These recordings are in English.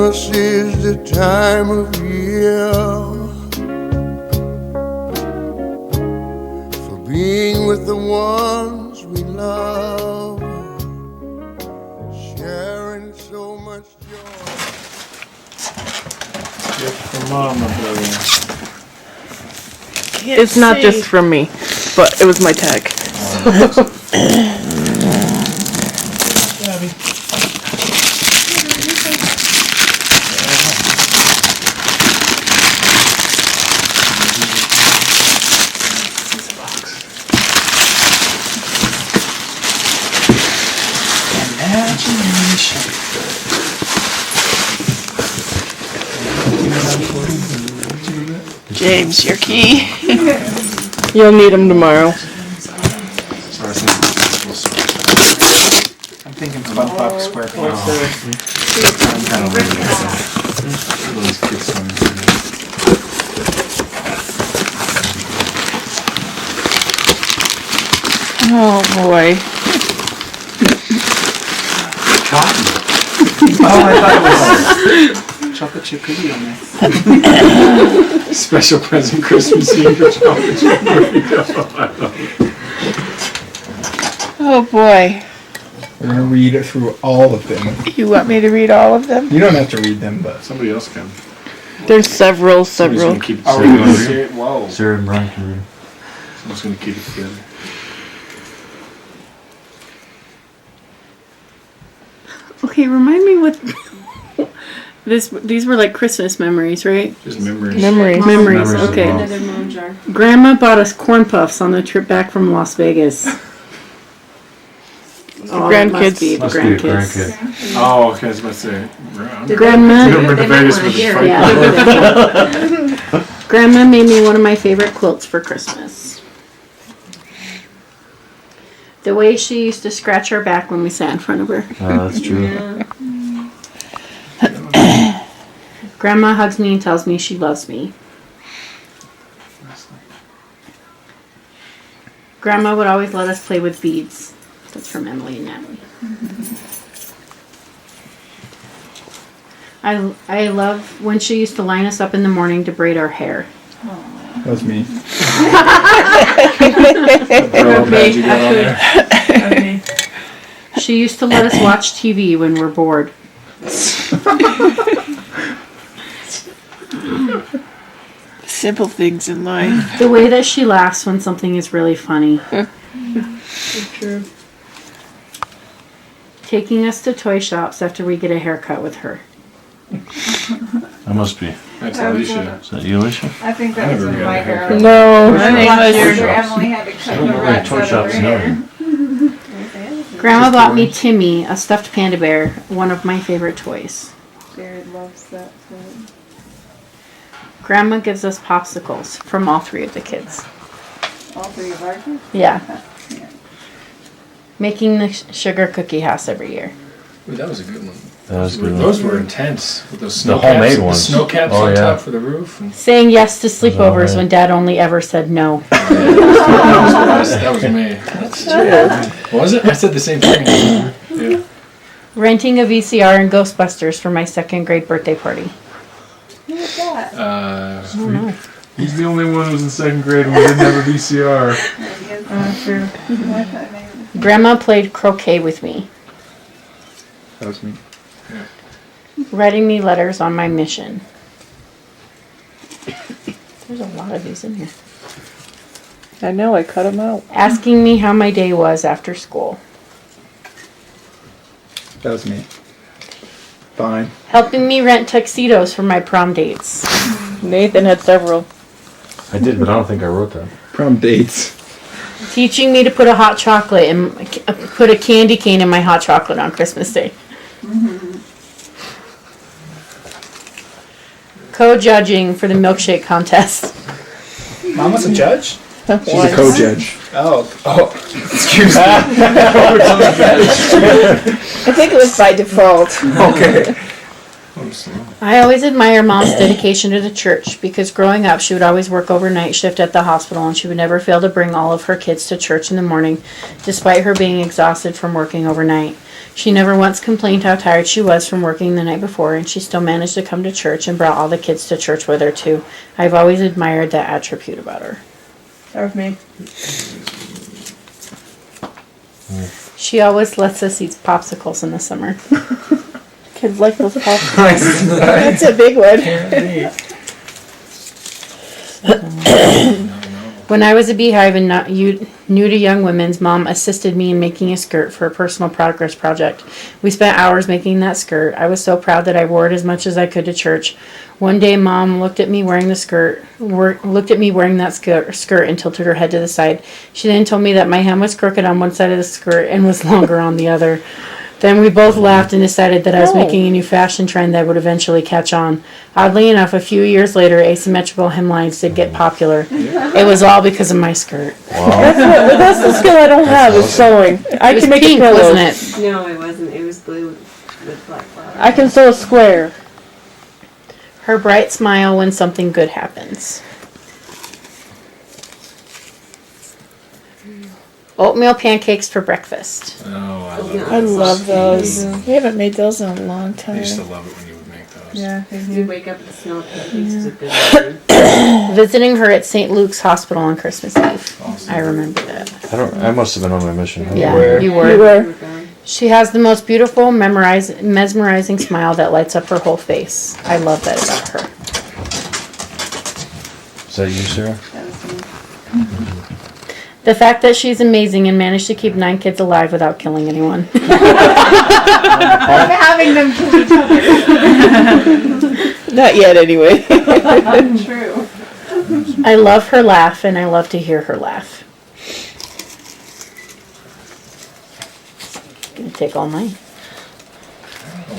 Christmas is the time of year for being with the ones we love, sharing so much joy. Gift from Mama, brother. It's not just from me, but it was my tag. Gabby. James, your key. You'll need them tomorrow. I'm thinking SpongeBob SquarePants. Oh boy. Oh, I thought it was chocolate chip cookie on there. Special present Christmas Eve for chocolate chip cookie. Oh boy. We're gonna read through all of them. You want me to read all of them? You don't have to read them, but Somebody else can. There's several. Somebody's gonna keep it are we together. going to whoa. Sarah and Brian can read. Someone's gonna keep it together. Okay, remind me what these were like Christmas memories, right? Just memories. Memories. Memories. Memories Okay. as Another moon jar. Grandma bought us corn puffs on the trip back from Las Vegas. Oh, it must grandkids. be the Must be a grandkids. grandkid. Oh, okay, I was about to say. Grandma. You remember the They might Vegas wanna with the hear fight? Yeah. Grandma made me one of my favorite quilts for Christmas. The way she used to scratch our back when we sat in front of her. Oh, that's true. Yeah. Grandma hugs me and tells me she loves me. Grandma would always let us play with beads. That's from Emily and Natalie. I love when she used to line us up in the morning to braid our hair. that was me. Girl badge you got on there. Okay. She used to let us watch TV when we're bored. Simple things in life. The way that she laughs when something is really funny. True. Taking us to toy shops after we get a haircut with her. That must be. That's That was Alicia. Is that you, Alicia? I think that I was never in got my a haircut. hair. No. I think Last it was year, shops. Emily had to I cut don't the know where rats toy out of shops her know. hair. Grandma bought me Timmy, a stuffed panda bear, one of my favorite toys. Jared loves that toy. Grandma gives us popsicles from all three of the kids. All three of our kids? Yeah. Yeah. Making the sugar cookie house every year. Ooh, that was a good one. That was a good one. Those were intense. With those snow The homemade caps, ones. The snow caps Oh, on yeah. top for the roof. And Saying yes to all sleepovers right. when Dad only ever said no. that was me. Was it? I said the same thing. Yeah. Renting a VCR and Ghostbusters for my second grade birthday party. Who was that? I don't know. He's the only one who was in second grade and we didn't have a VCR. True. I thought maybe- Grandma played croquet with me, That was me. writing me letters on my mission. There's a lot of these in here. I know, I cut them out. Asking me how my day was after school. That was me. Fine. Helping me rent tuxedos for my prom dates. Nathan had several. I did, but I don't think I wrote that. Prom dates. Teaching me to put a hot chocolate and put a candy cane in my hot chocolate on Christmas Day. Co-judging for the milkshake contest. Mom was a judge? She's a Once. co-judge. Oh. Excuse me. I think it was by default. Okay. I always admire Mom's dedication to the church because growing up she would always work overnight shift at the hospital and she would never fail to bring all of her kids to church in the morning despite her being exhausted from working overnight. She never once complained how tired she was from working the night before, and she still managed to come to church and brought all the kids to church with her, too. I've always admired that attribute about her. That was me. She always lets us eat popsicles in the summer. Kids like those pops. That's a big one. When I was a beehive and not new to young women's, Mom assisted me in making a skirt for a personal progress project. We spent hours making that skirt. I was so proud that I wore it as much as I could to church. One day, Mom looked at me wearing that skirt and tilted her head to the side. She then told me that my hem was crooked on one side of the skirt and was longer on the other. Then we both laughed and decided that I was making a new fashion trend that would eventually catch on. Oddly enough, a few years later, asymmetrical hemlines did get popular. It was all because of my skirt. That's the skill I don't have is sewing. I It was can make pink, a pillow. wasn't it? No, it wasn't. It was blue with black flowers. I can sew a square. Her bright smile when something good happens. Oatmeal pancakes for breakfast. Oh, I love I those. love those. We haven't made those in a long I time. used to love it when you would make those. Yeah, you wake up and the smell of pancakes is a good one. Visiting her at St. Luke's Hospital on Christmas Eve. Awesome. I remember that. I must have been on my mission. Yeah, were. you You were. were. She has the most beautiful, mesmerizing smile that lights up her whole face. I love that about her. Is that you, Sarah? That was me. The fact that she's amazing and managed to keep 9 kids alive without killing anyone. I'm having them kill each other. Not yet, anyway. True. I love her laugh, and I love to hear her laugh. Gonna take all night.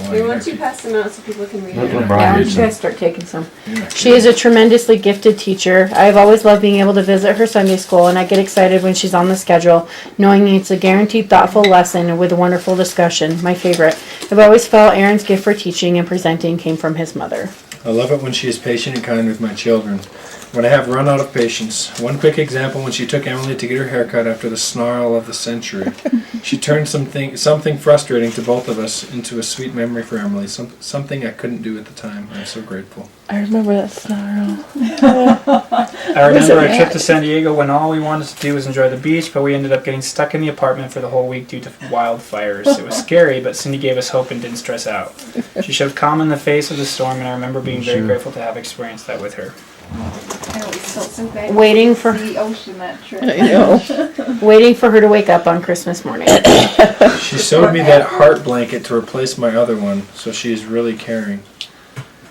We want you to pass them out so people can read Let it. Brian Yeah, read you some. guys start taking some. She is a tremendously gifted teacher. I have always loved being able to visit her Sunday school, and I get excited when she's on the schedule, knowing it's a guaranteed thoughtful lesson with a wonderful discussion. My favorite. I've always felt Aaron's gift for teaching and presenting came from his mother. I love it when she is patient and kind with my children. When I have run out of patience. One quick example, when she took Emily to get her haircut after the snarl of the century. She turned something frustrating to both of us into a sweet memory for Emily. Something I couldn't do at the time. I'm so grateful. I remember that snarl. I remember a trip to San Diego when all we wanted to do was enjoy the beach, but we ended up getting stuck in the apartment for the whole week due to wildfires. It was scary, but Cindy gave us hope and didn't stress out. She showed calm in the face of the storm, and I remember being very grateful to have experienced that with her. I always felt so bad. Waiting for The ocean that trip. I know. waiting for her to wake up on Christmas morning. She sewed me that heart blanket to replace my other one, so she is really caring.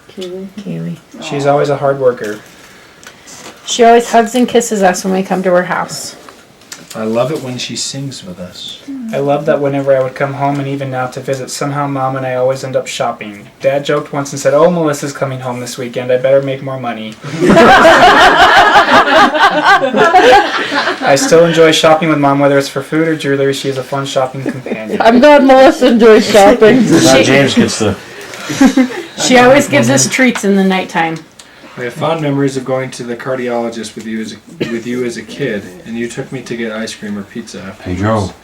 Kaylee. She's always a hard worker. She always hugs and kisses us when we come to her house. I love it when she sings with us. I love that whenever I would come home and even now to visit, somehow Mom and I always end up shopping. Dad joked once and said, "Oh, Melissa's coming home this weekend. I better make more money." I still enjoy shopping with Mom, whether it's for food or jewelry. She is a fun shopping companion. I'm glad Melissa enjoys shopping. Now James gets the. She always gives us treats in the nighttime. I have fond memories of going to the cardiologist with you as a kid, and you took me to get ice cream or pizza after. Hey, Joe.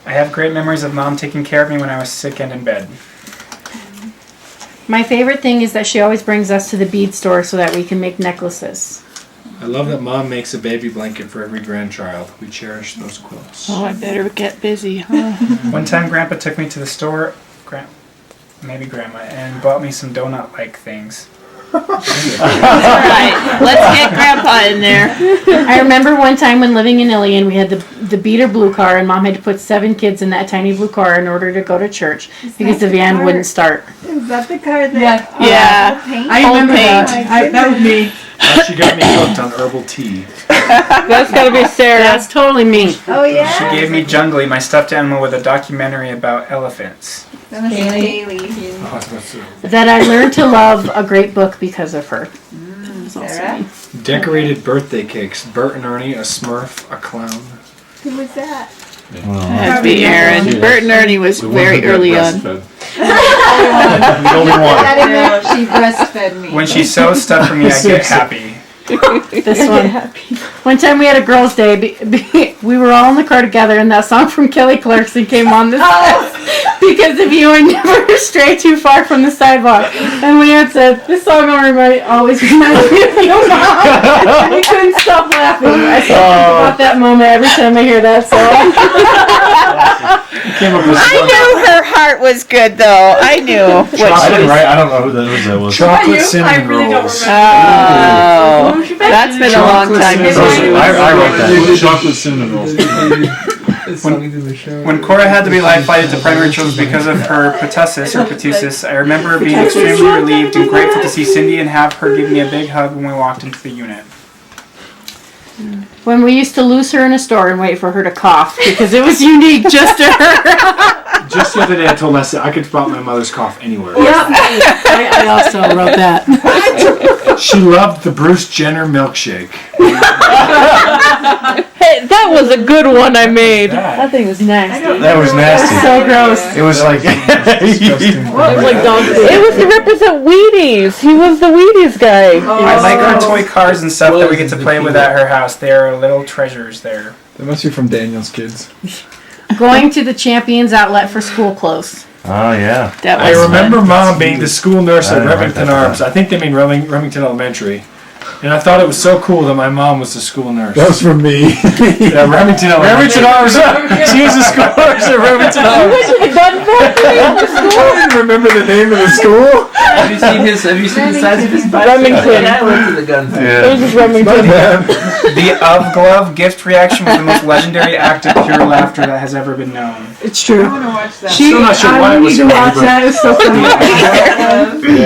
I have great memories of Mom taking care of me when I was sick and in bed. My favorite thing is that she always brings us to the bead store so that we can make necklaces. I love that Mom makes a baby blanket for every grandchild. We cherish those quilts. Oh, I better get busy, huh? One time Grandpa took me to the store, maybe Grandma, and bought me some donut-like things. Alright, let's get Grandpa in there. I remember one time when living in Ilion, we had the beater blue car, and Mom had to put 7 kids in that tiny blue car in order to go to church because the van wouldn't start. Is that the car that? Yeah. Paint? I remember that. That was me. She got me hooked on herbal tea. That's gotta be Sarah. That's totally me. Oh yeah. She gave me Jungly, my stuffed animal, with a documentary about elephants. That was Haley. Oh, that's That I learned to love a great book because of her. Sarah? decorated birthday cakes. Bert and Ernie, a Smurf, a clown. Who was that? That'd be Aaron. Bert and Ernie was very early on. The only one. I didn't know if she breastfed me. When she sews stuff for me, I get happy. This one. One time we had a girls' day we were all in the car together, and that song from Kelly Clarkson came on this because if you would never stray too far from the sidewalk. And Leanne said, this song always reminds me of your mom. And we couldn't stop laughing. I still think about that moment every time I hear that song. I knew her heart was good, though. I knew. I didn't write. I don't know who that was. Chocolate cinnamon rolls. Oh, that's been a long time. I wrote that. Chocolate cinnamon rolls. When Cora had to be life flighted to primary children's because of her pertussis, I remember being extremely relieved and grateful to see Cindy and have her give me a big hug when we walked into the unit. When we used to lose her in a store and wait for her to cough because it was unique just to her. Just the other day I told Leslie I could spot my mother's cough anywhere. Yep. I also wrote that. She loved the Bruce Jenner milkshake. Hey, that was a good one I made. That thing was nasty. That was nasty. So gross. It was like. It was like dog food. It was to represent Wheaties. He was the Wheaties guy. I like her toy cars and stuff that we get to play with at her house. They are little treasures there. That must be from Daniel's kids. Going to the Champions outlet for school clothes. Oh yeah. That I was remember Mom being the school nurse I at didn't write Remington that Arms. I think they mean Remington Elementary. And I thought it was so cool that my mom was the school nurse. That was from me. Yeah, Remington Arms. She was the school nurse at Remington Arms. The gun factory of the school. I didn't remember the name of the school. Have you seen the size of his butt? Remington. I went to the gun factory. It was just Remington. The of glove gift reaction was the most legendary act of pure laughter that has ever been known. It's true. Still not sure why it was to watch that. It's so funny.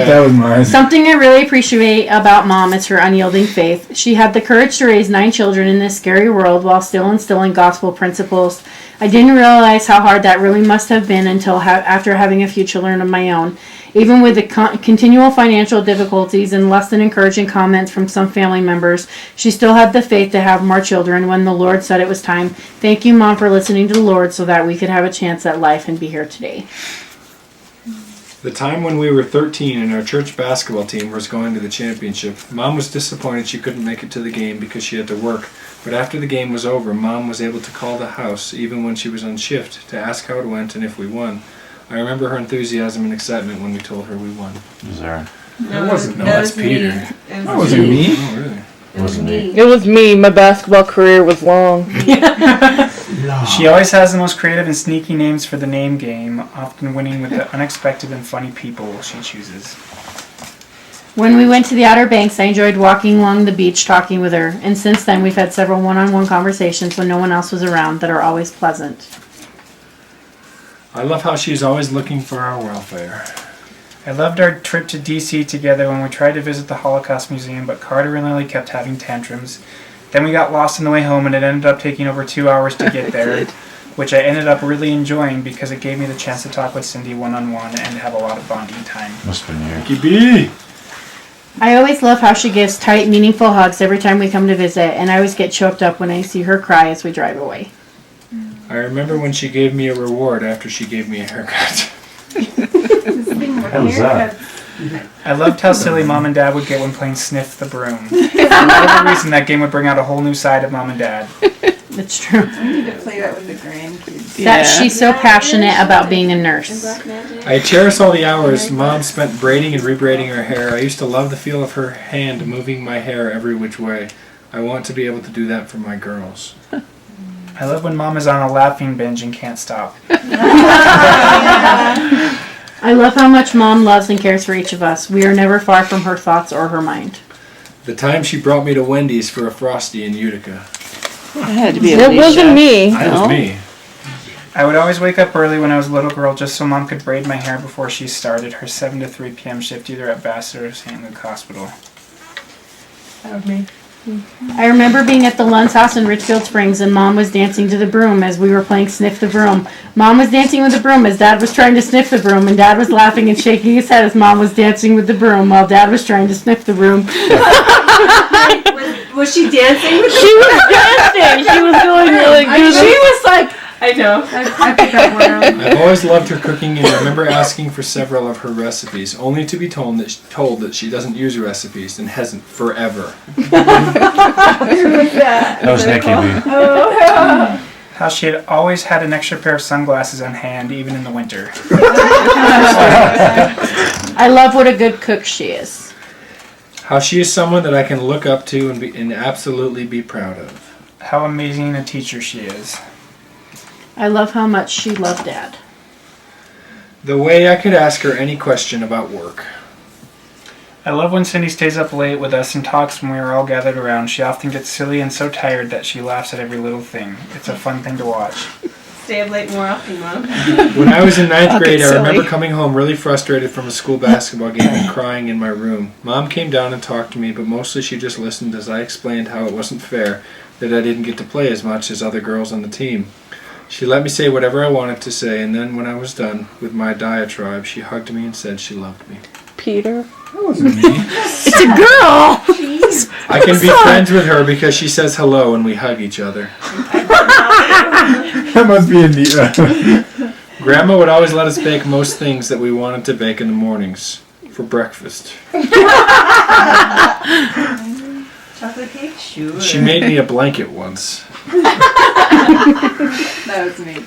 That was mine. Something I really appreciate about Mom is her unyielding faith. She had the courage to raise 9 children in this scary world while still instilling gospel principles. I didn't realize how hard that really must have been until after having a few children of my own. Even with the continual financial difficulties and less than encouraging comments from some family members, she still had the faith to have more children when the Lord said it was time. Thank you, Mom, for listening to the Lord so that we could have a chance at life and be here today. The time when we were 13 and our church basketball team was going to the championship, Mom was disappointed she couldn't make it to the game because she had to work. But after the game was over, Mom was able to call the house, even when she was on shift, to ask how it went and if we won. I remember her enthusiasm and excitement when we told her we won. Was there? It wasn't. No, that's Peter. That wasn't me. Oh, really? It wasn't me. It was me. My basketball career was long. She always has the most creative and sneaky names for the name game, often winning with the unexpected and funny people she chooses. When we went to the Outer Banks, I enjoyed walking along the beach talking with her, and since then we've had several one-on-one conversations when no one else was around that are always pleasant. I love how she's always looking for our welfare. I loved our trip to DC together when we tried to visit the Holocaust Museum, but Carter and Lily kept having tantrums. Then we got lost on the way home and it ended up taking over 2 hours to get there, which I ended up really enjoying because it gave me the chance to talk with Cindy one-on-one and have a lot of bonding time. Must have been you. Kibi! I always love how she gives tight, meaningful hugs every time we come to visit, and I always get choked up when I see her cry as we drive away. I remember when she gave me a reward after she gave me a haircut. How was that? I loved how silly Mom and Dad would get when playing Sniff the Broom. For whatever reason, that game would bring out a whole new side of Mom and Dad. It's true. I need to play that with the grandkids. That she's so passionate about being a nurse. I cherish all the hours Mom spent braiding and rebraiding her hair. I used to love the feel of her hand moving my hair every which way. I want to be able to do that for my girls. I love when Mom is on a laughing binge and can't stop. I love how much Mom loves and cares for each of us. We are never far from her thoughts or her mind. The time she brought me to Wendy's for a Frosty in Utica. It had to be It Alicia. wasn't me. That was me. I would always wake up early when I was a little girl just so Mom could braid my hair before she started her 7 to 3 p.m. shift either at Vassar or St. Luke Hospital. That was me. I remember being at the Lund's house in Richfield Springs and Mom was dancing to the broom as we were playing Sniff the Broom. Mom was dancing with the broom as Dad was trying to sniff the broom, and Dad was laughing and shaking his head as Mom was dancing with the broom while Dad was trying to sniff the broom. Was she dancing with She was dancing. She was doing really good. She was like, I know. I picked up one of them. I've always loved her cooking and remember asking for several of her recipes, only to be told that she doesn't use recipes and hasn't forever. That was Nikki B. How she had always had an extra pair of sunglasses on hand, even in the winter. I love what a good cook she is. How she is someone that I can look up to and absolutely be proud of. How amazing a teacher she is. I love how much she loved Dad. The way I could ask her any question about work. I love when Cindy stays up late with us and talks when we are all gathered around. She often gets silly and so tired that she laughs at every little thing. It's a fun thing to watch. Stay up late more often, Mom. When I was in ninth grade, I silly. remember coming home really frustrated from a school basketball game and crying in my room. Mom came down and talked to me, but mostly she just listened as I explained how it wasn't fair that I didn't get to play as much as other girls on the team. She let me say whatever I wanted to say, and then when I was done with my diatribe, she hugged me and said she loved me. Peter. That wasn't me. It's a girl! I can be friends with her because she says hello and we hug each other. That must be in the. Grandma would always let us bake most things that we wanted to bake in the mornings for breakfast. Chocolate cake? Sure. She made me a blanket once. That was me.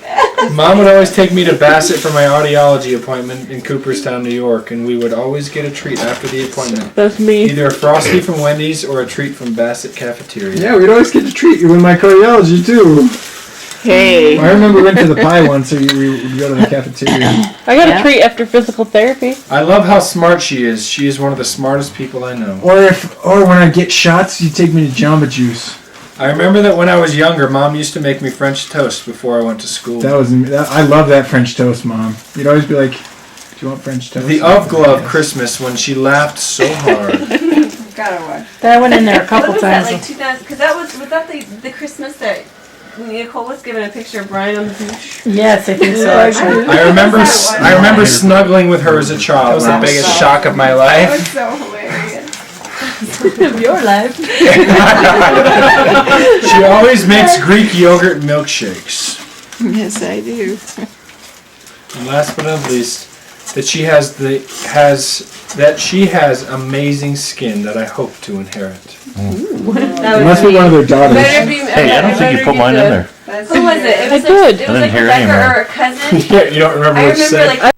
Mom would always take me to Bassett for my audiology appointment in Cooperstown, New York, and we would always get a treat after the appointment. That's me. Either a Frosty from Wendy's or a treat from Bassett Cafeteria. Yeah, we'd always get to treat you in my cardiology too. Hey. I remember we went to the pie once, so we would go to the cafeteria. I got Yeah. a treat after physical therapy. I love how smart she is. She is one of the smartest people I know. Or when I get shots, you take me to Jamba Juice. I remember that when I was younger, Mom used to make me French toast before I went to school. I love that French toast, Mom. You'd always be like, "Do you want French toast?" The Of Glove Christmas when she laughed so hard. Gotta watch. That went in there a couple What was that, times. like 2000? Because was that the Christmas that Nicole was given a picture of Brian on the beach? Yes, I think so, actually. I remember snuggling with her as a child. That was when the I was biggest so- shock of my That life. was so hilarious. Of your life. She always makes Greek yogurt milkshakes. Yes, I do. And last but not least, that she has amazing skin that I hope to inherit. It must be one of their daughters. Hey, I don't think you put mine in there. Who was it? It was I did. It I was didn't like hear Rebecca anymore. or a cousin. Yeah, you don't remember I what you remember said. like